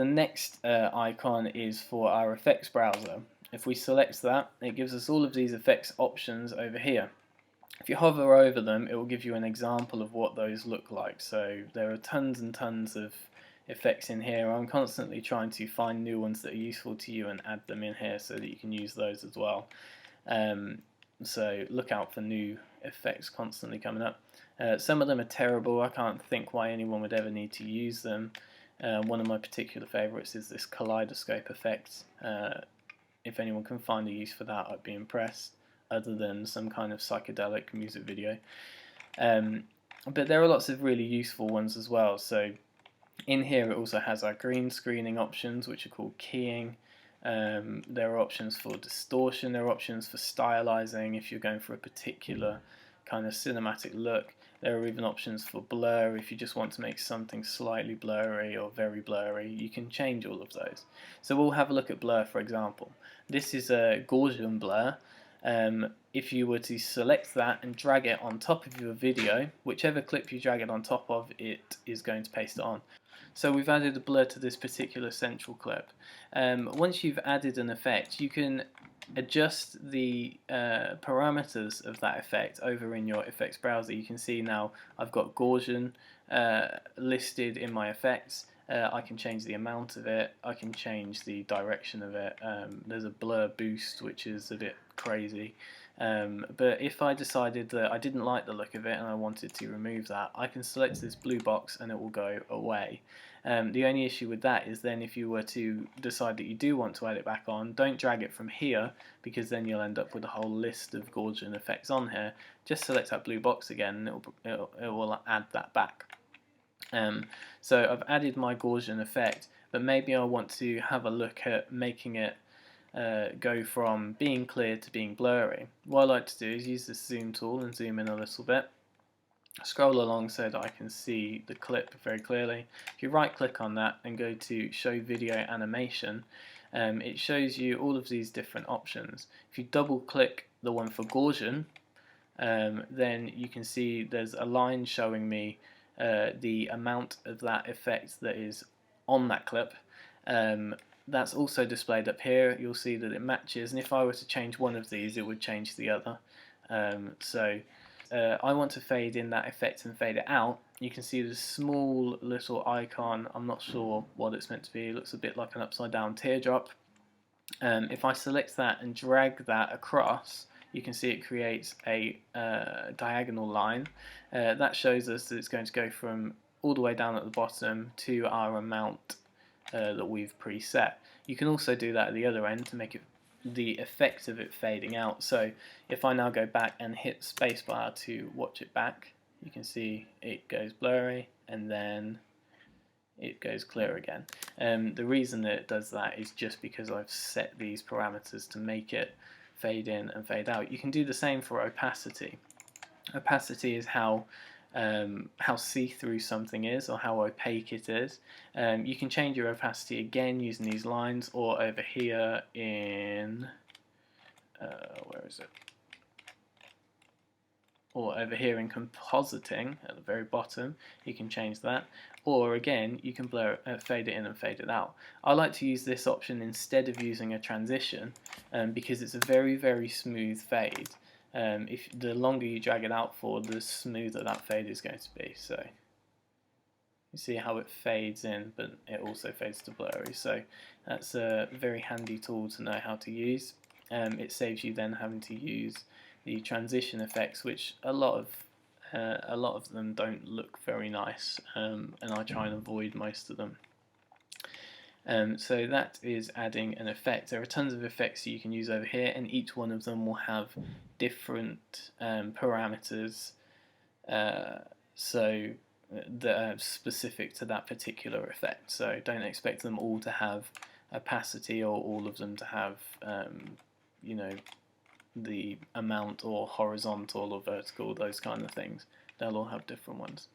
the next icon is for our effects browser. If we select that, it gives us all of these effects options over here. If you hover over them, it will give you an example of what those look like. So there are tons and tons of effects in here. I'm constantly trying to find new ones that are useful to you and add them in here so that you can use those as well. So look out for new effects constantly coming up. Some of them are terrible. I can't think why anyone would ever need to use them. One of my particular favourites is this Kaleidoscope Effect. If anyone can find a use for that, I'd be impressed, other than some kind of psychedelic music video. But there are lots of really useful ones as well. So in here it also has our green screening options, which are called keying. There are options for distortion, there are options for stylizing if you're going for a particular kind of cinematic look. There are even options for blur if you just want to make something slightly blurry or very blurry. You can change all of those. So we'll have a look at blur, for example. This is a Gaussian blur. If you were to select that and drag it on top of your video, whichever clip you drag it on top of, it is going to paste it on. So we've added a blur to this particular central clip. Once you've added an effect, you can adjust the parameters of that effect over in your effects browser. You can see now I've got Gaussian listed in my effects. I can change the amount of it, I can change the direction of it. There's a blur boost, which is a bit crazy. But if I decided that I didn't like the look of it and I wanted to remove that, I can select this blue box and it will go away. The only issue with that is then if you were to decide that you do want to add it back on, don't drag it from here, because then you'll end up with a whole list of Gaussian effects on here. Just select that blue box again and it will add that back. So I've added my Gaussian effect, but maybe I want to have a look at making it go from being clear to being blurry. What I like to do is use the zoom tool and zoom in a little bit. Scroll along so that I can see the clip very clearly. If you right click on that and go to show video animation, it shows you all of these different options. If you double click the one for Gaussian, then you can see there's a line showing me the amount of that effect that is on that clip. That's also displayed up here. You'll see that it matches, and if I were to change one of these, it would change the other. I want to fade in that effect and fade it out. You can see the small little icon. I'm not sure what it's meant to be. It looks a bit like an upside down teardrop. If I select that and drag that across, you can see it creates a diagonal line. That shows us that it's going to go from all the way down at the bottom to our amount that we've preset. You can also do that at the other end to make it the effect of it fading out. So if I now go back and hit spacebar to watch it back, you can see it goes blurry and then it goes clear again. The reason that it does that is just because I've set these parameters to make it fade in and fade out. You can do the same for opacity. Opacity is how see-through something is, or how opaque it is. You can change your opacity again using these lines, or over here in where is it? Or over here in compositing at the very bottom, you can change that. Or again, you can fade it in and fade it out. I like to use this option instead of using a transition because it's a very, very smooth fade. If the longer you drag it out for, the smoother that fade is going to be. So you see how it fades in, but it also fades to blurry. So that's a very handy tool to know how to use. It saves you then having to use the transition effects, which a lot of them don't look very nice, and I try and avoid most of them. So that is adding an effect. There are tons of effects that you can use over here, and each one of them will have different parameters so that are specific to that particular effect. So don't expect them all to have opacity or all of them to have you know, the amount or horizontal or vertical, those kind of things. They'll all have different ones.